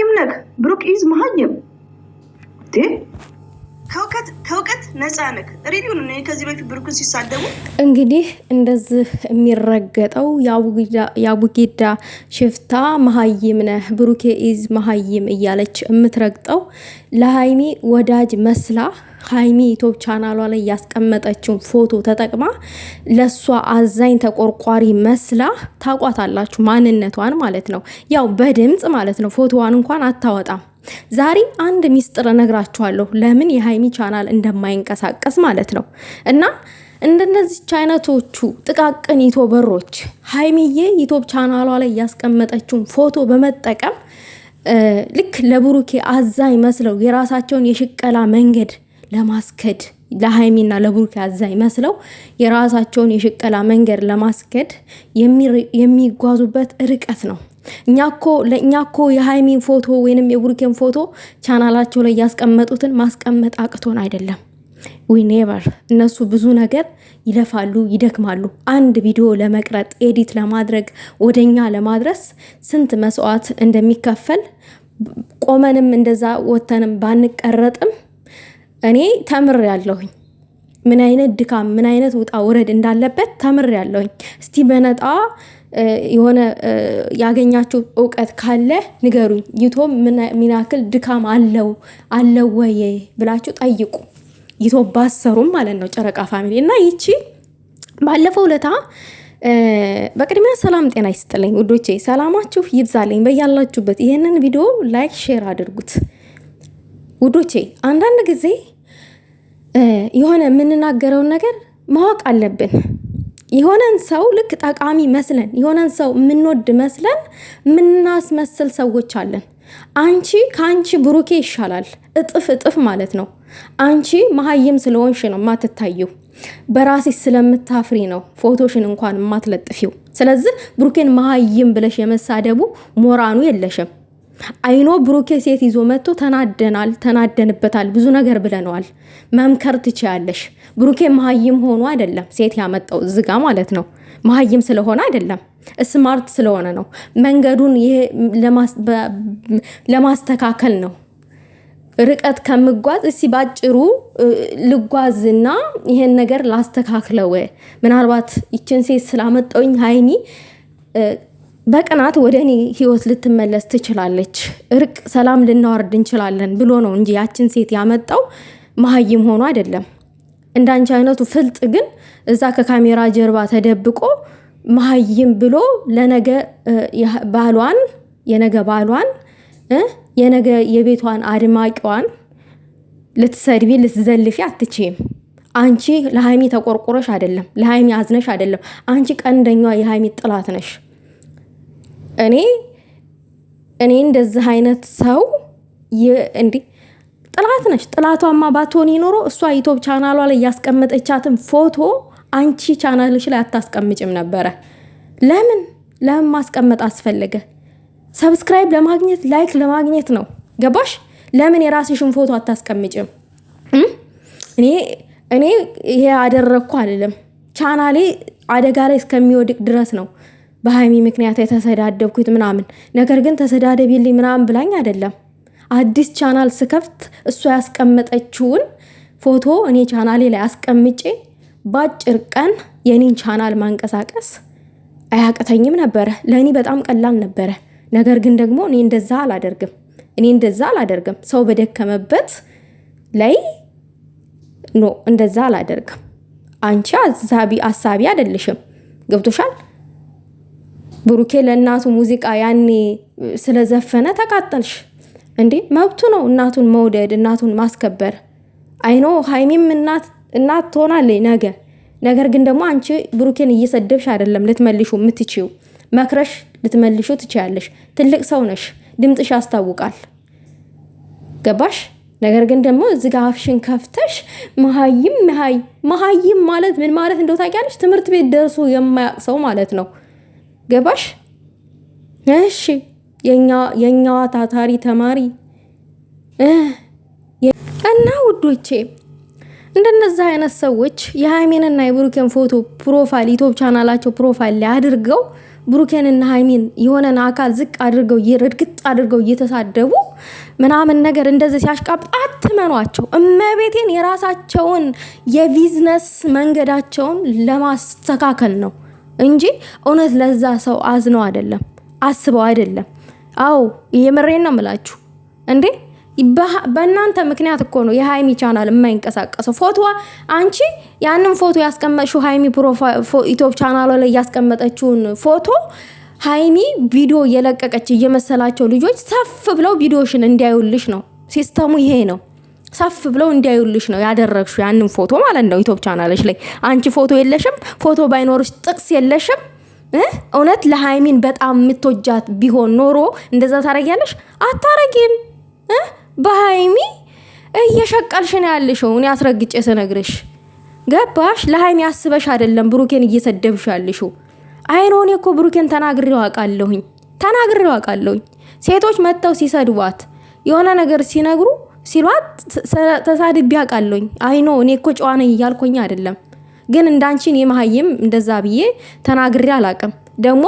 መሀይም ነህ ብሩክ ኢዝ መሀይም ከውቀት ነፃ ነህ። ሬዲዮን ነው ከዚህ በፊት ብሩክን ሲሳደቡ እንግዲህ እንደዚህ የሚረገጠው ያቡጊዳ ሽፍታ መሀይም ነህ ብሩክ ኢዝ መሀይም እያለች የምትረግጠው ለሃይሚ ወዳጅ መስላ ሃይሚ ዩቲዩብ ቻናሏ ላይ ያስቀመጠችውን ፎቶ ተጠቅማ ለሷ አዛኝ ተቆርቋሪ መስላ ታቋታላችሁ፣ ማንነቷን ማለት ነው። ያው በድምጽ ማለት ነው። ፎቶዋን እንኳን አታወጣም። ዛሬ አንድ ሚስጥር እነግራችኋለሁ፣ ለምን የሃይሚ ቻናል እንደማይንቀሳቀስ ማለት ነው። እና እንደነዚህ አይነቶቹ ጥቃቅን ዩቲዩበሮች ሃይሚዬ ዩቲዩብ ቻናሏ ላይ ያስቀመጠችውን ፎቶ በመጠቀም ልክ ለብሩኬ አዛኝ መስለው የራሳቸውን የሽቀላ መንገድ ለማስከድ ለሃይሚና ለብሩኬ አዛኝ መስለው የራሳቸውን የሽቀላ መንገድ ለማስከድ የሚጓዙበት ርቀት ነው። ለእኛኮ የሃይሚን ፎቶ ወይንም የብሩኬን ፎቶ ቻናላቸው ላይ ያስቀመጡትን ማስቀመጥ አቅቶን አይደለም። ዊ ኔቨር እነሱ ብዙ ነገር ይለፋሉ፣ ይደክማሉ። አንድ ቪዲዮ ለመቅረጥ ኤዲት ለማድረግ ወደኛ ለማድረስ ስንት መስዋዕት እንደሚከፈል ቆመንም እንደዛ ወተንም ባንቀረጥም እኔ ተምር ያለሁኝ ምን አይነት ድካም ምን አይነት ውጣ ውረድ እንዳለበት ተምር ያለሁኝ። እስቲ በነጣ የሆነ ያገኛችሁ እውቀት ካለ ንገሩኝ። ዩቲዩብ ምን ያክል ድካም አለው ወይ ብላችሁ ጠይቁ። ዩቲዩብ ባሰሩም ማለት ነው ጨረቃ ፋሚሊ። እና ይቺ ባለፈው ለታ በቅድሚያ ሰላም ጤና ይስጥልኝ ውዶቼ፣ ሰላማችሁ ይብዛልኝ በያላችሁበት። ይሄንን ቪዲዮ ላይክ ሼር አድርጉት ውዶቼ። አንዳንድ ጊዜ የሆነ የምንናገረውን ነገር ማወቅ አለብን። የሆነን ሰው ልክ ጠቃሚ መስለን የሆነን ሰው የምንወድ መስለን የምናስመስል ሰዎች አለን። ከአንቺ ብሩኬ ይሻላል እጥፍ ማለት ነው። አንቺ መሀይም ስለሆንሽ ነው የማትታየው። በራስሽ ስለምታፍሪ ነው ፎቶሽን እንኳን የማትለጥፊው። ስለዚህ ብሩኬን መሀይም ብለሽ የመሳደቡ ሞራኑ የለሽም። አይኖ ብሩኬ ሴት ይዞ መጥቶ ተናደንበታል፣ ብዙ ነገር ብለነዋል። መምከር ትችያለሽ። ብሩኬ መሀይም ሆኖ አይደለም ሴት ያመጣው ዝጋ ማለት ነው። መሀይም ስለሆነ አይደለም፣ ስማርት ስለሆነ ነው። መንገዱን ይሄ ለማስተካከል ነው። ርቀት ከምጓዝ እስቲ ባጭሩ ልጓዝና ይሄን ነገር ላስተካክለው። ምናልባት ይችን ሴት ስላመጣውኝ ሃይሚ በቅናት ወደ እኔ ህይወት ልትመለስ ትችላለች፣ እርቅ ሰላም ልናወርድ እንችላለን ብሎ ነው እንጂ ያችን ሴት ያመጣው መሀይም ሆኖ አይደለም። እንዳንቺ አይነቱ ፍልጥ ግን እዛ ከካሜራ ጀርባ ተደብቆ መሀይም ብሎ ለነገ ባሏን የነገ የቤቷን አድማቂዋን ልትሰድቢ ልትዘልፊ አትችይም። አንቺ ለሃይሚ ተቆርቆረሽ አይደለም፣ ለሃይሚ አዝነሽ አይደለም። አንቺ ቀንደኛዋ የሃይሚ ጥላት ነሽ። እኔ እንደዚህ አይነት ሰው ጥላት ነሽ። ጥላቷማ ባትሆን ኖሮ እሷ ዩቲዩብ ቻናሏ ላይ ያስቀመጠቻትን ፎቶ አንቺ ቻናልሽ ላይ አታስቀምጭም ነበረ። ለምን ማስቀመጥ አስፈለገ? ሰብስክራይብ ለማግኘት ላይክ ለማግኘት ነው። ገባሽ? ለምን የራስሽን ፎቶ አታስቀምጭም? እኔ ይሄ አደረግኩ አይደለም፣ ቻናሌ አደጋ ላይ እስከሚወድቅ ድረስ ነው በሃይሚ ምክንያት የተሰዳደብኩት ምናምን። ነገር ግን ተሰዳደብልኝ ምናምን ብላኝ አይደለም። አዲስ ቻናል ስከፍት እሷ ያስቀመጠችውን ፎቶ እኔ ቻናሌ ላይ አስቀምጬ ባጭር ቀን የኔን ቻናል ማንቀሳቀስ አያቅተኝም ነበረ። ለእኔ በጣም ቀላል ነበረ። ነገር ግን ደግሞ እኔ እንደዛ አላደርግም። ሰው በደከመበት ላይ እንደዛ አላደርግም። አንቺ አሳቢ አይደለሽም። ገብቶሻል? ብሩኬ ለእናቱ ሙዚቃ ያኔ ስለዘፈነ ተቃጠልሽ እንዴ? መብቱ ነው እናቱን መውደድ፣ እናቱን ማስከበር። አይኖ ሃይሚም እናት ትሆናለች ነገ። ነገር ግን ደግሞ አንቺ ብሩኬን እየሰደብሽ አይደለም ልትመልሹ የምትችይው፣ መክረሽ ልትመልሹ ትችያለሽ። ትልቅ ሰው ነሽ፣ ድምጥሽ ያስታውቃል። ገባሽ? ነገር ግን ደግሞ እዚህ ጋር አፍሽን ከፍተሽ መሀይም ማለት ምን ማለት እንደው ታውቂያለሽ? ትምህርት ቤት ደርሶ የማያውቅ ሰው ማለት ነው። ገባሽ? እሺ የኛዋ ታታሪ ተማሪ እና ውዶቼ እንደነዛ አይነት ሰዎች የሃይሜንና የብሩኬን ፎቶ ፕሮፋይል ዩቲዩብ ቻናላቸው ፕሮፋይል ላይ አድርገው ብሩኬንና ሃይሜን የሆነን አካል ዝቅ አድርገው ይርድግጥ አድርገው እየተሳደቡ ምናምን ነገር እንደዚህ ሲያሽቃብ አትመኗቸው። እመቤቴን የራሳቸውን የቢዝነስ መንገዳቸውን ለማስተካከል ነው እንጂ እውነት ለዛ ሰው አዝነው አይደለም፣ አስበው አይደለም። አው የምሬን ነው የምላችሁ እንዴ በእናንተ ምክንያት እኮ ነው የሃይሚ ቻናል የማይንቀሳቀሰው። ፎቶ አንቺ ያንን ፎቶ ያስቀመጥሽው ሃይሚ ፕሮፋይል ዩቲዩብ ቻናል ላይ ያስቀመጠችውን ፎቶ ሃይሚ ቪዲዮ የለቀቀች እየመሰላቸው ልጆች ሰፍ ብለው ቪዲዮሽን እንዲያዩልሽ ነው። ሲስተሙ ይሄ ነው። ሰፍ ብለው እንዲያዩልሽ ነው ያደረግሽው ያንን ፎቶ ማለት ነው። ዩቲዩብ ቻናልሽ ላይ አንቺ ፎቶ የለሽም። ፎቶ ባይኖርሽ ጥቅስ የለሽም። እውነት ለሃይሚን በጣም የምትወጃት ቢሆን ኖሮ እንደዛ ታረጊያለሽ? አታረጊም። በሃይሚ እየሸቀልሽ ነው ያለሽው። እኔ አስረግጬ ስነግርሽ ገባሽ? ለሃይሚ አስበሽ አይደለም ብሩኬን እየሰደብሽ ያለሽው። አይኖን እኮ ብሩኬን ተናግሬው አውቃለሁኝ። ሴቶች መተው ሲሰድቧት የሆነ ነገር ሲነግሩ ሲሏት ተሳድቤ አውቃለሁኝ። አይኖ እኔ እኮ ጨዋ ነኝ እያልኩኝ አይደለም፣ ግን እንዳንቺን የመሃይም እንደዛ ብዬ ተናግሬ አላውቅም። ደግሞ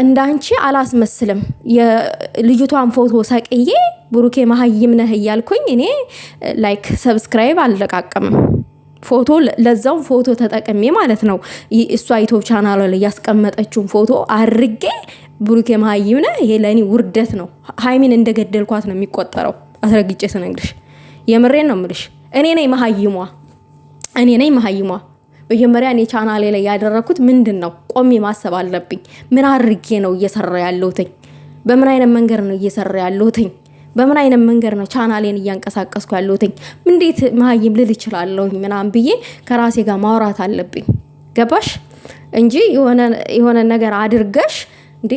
እንዳንቺ አላስመስልም። የልጅቷን ፎቶ ሰቅዬ ብሩኬ መሃይም ነህ እያልኩኝ እኔ ላይክ ሰብስክራይብ አልለቃቀምም። ፎቶ ለዛው ፎቶ ተጠቅሜ ማለት ነው እሷ ዩቲዩብ ቻናል ላይ ያስቀመጠችውን ፎቶ አርጌ ብሩኬ መሃይም ነህ፣ ይሄ ለኔ ውርደት ነው። ሃይሚን እንደገደልኳት ነው የሚቆጠረው። አስረግጬ ስነግርሽ የምሬን ነው የምልሽ። እኔ ነኝ መሃይሟ። በመጀመሪያ እኔ ቻናሌ ላይ ያደረኩት ምንድነው? ቆሜ ማሰብ አለብኝ። ምን አርጌ ነው እየሰራ ያለሁት? በምን አይነት መንገድ ነው እየሰራ ያለሁት? በምን አይነት መንገድ ነው ቻናሌን እያንቀሳቀስኩ ያለሁት? እንዴት መሃይም ልል እችላለሁ ምናምን ብዬ ከራሴ ጋር ማውራት አለብኝ። ገባሽ? እንጂ የሆነ ነገር አድርገሽ እንዴ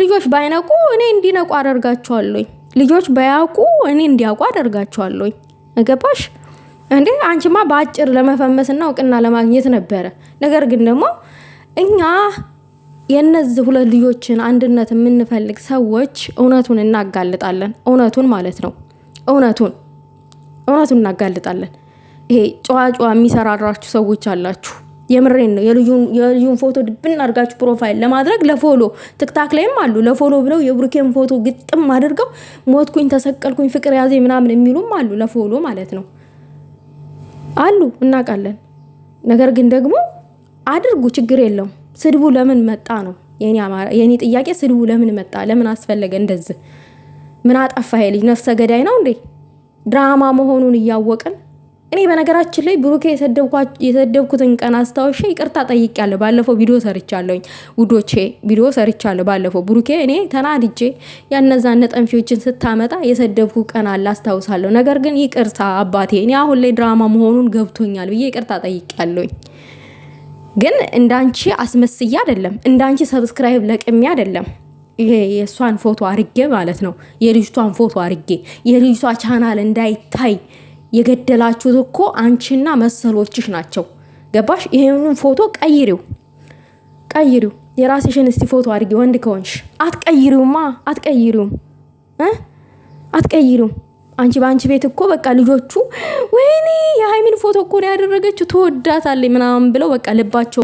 ልጆች ባይነቁ እኔ እንዲነቁ አደርጋቸዋለሁ። ልጆች ባያውቁ እኔ እንዲያውቁ አደርጋቸዋለሁ። ገባሽ እንዴ? አንቺማ በአጭር ለመፈመስና እውቅና ለማግኘት ነበረ። ነገር ግን ደግሞ እኛ የነዚህ ሁለት ልጆችን አንድነት የምንፈልግ ሰዎች እውነቱን እናጋልጣለን። እውነቱን ማለት ነው። እውነቱን እናጋልጣለን። ይሄ ጨዋ የሚሰራራችሁ ሰዎች አላችሁ። የምሬን ነው። የልጁን ፎቶ ድብን አድርጋችሁ ፕሮፋይል ለማድረግ ለፎሎ ቲክታክ ላይም አሉ። ለፎሎ ብለው የብሩኬን ፎቶ ግጥም አድርገው ሞትኩኝ፣ ተሰቀልኩኝ፣ ፍቅር ያዘ ምናምን የሚሉም አሉ። ለፎሎ ማለት ነው አሉ፣ እናውቃለን። ነገር ግን ደግሞ አድርጉ፣ ችግር የለውም። ስድቡ ለምን መጣ ነው የኔ ጥያቄ። ስድቡ ለምን መጣ? ለምን አስፈለገ? እንደዚህ ምን አጠፋ? ልጅ ነፍሰ ገዳይ ነው እንዴ? ድራማ መሆኑን እያወቅን እኔ በነገራችን ላይ ብሩኬ የሰደብኩትን ቀን አስታውሼ ይቅርታ ጠይቄያለሁ። ባለፈው ቪዲዮ ሰርቻለሁኝ ውዶቼ፣ ቪዲዮ ሰርቻለሁ ባለፈው። ብሩኬ እኔ ተናድጄ ያነዛን ነጠንፊዎችን ስታመጣ የሰደብኩ ቀን አለ አስታውሳለሁ። ነገር ግን ይቅርታ አባቴ፣ እኔ አሁን ላይ ድራማ መሆኑን ገብቶኛል ብዬ ይቅርታ ጠይቄያለሁኝ። ግን እንዳንቺ አስመስዬ አይደለም፣ እንዳንቺ ሰብስክራይብ ለቅሜ አይደለም። ይሄ የሷን ፎቶ አርጌ ማለት ነው፣ የልጅቷን ፎቶ አርጌ የልጅቷ ቻናል እንዳይታይ የገደላችሁት እኮ አንቺና መሰሎችሽ ናቸው። ገባሽ? ይሄንን ፎቶ ቀይሪው፣ የራስሽን እስቲ ፎቶ አድርጊ። ወንድ ከሆንሽ አትቀይሪውም። አንቺ በአንቺ ቤት እኮ በቃ ልጆቹ ወይኔ የሃይሚን ፎቶ እኮ ነው ያደረገችው ትወዳታለች ምናምን ብለው በቃ ልባቸው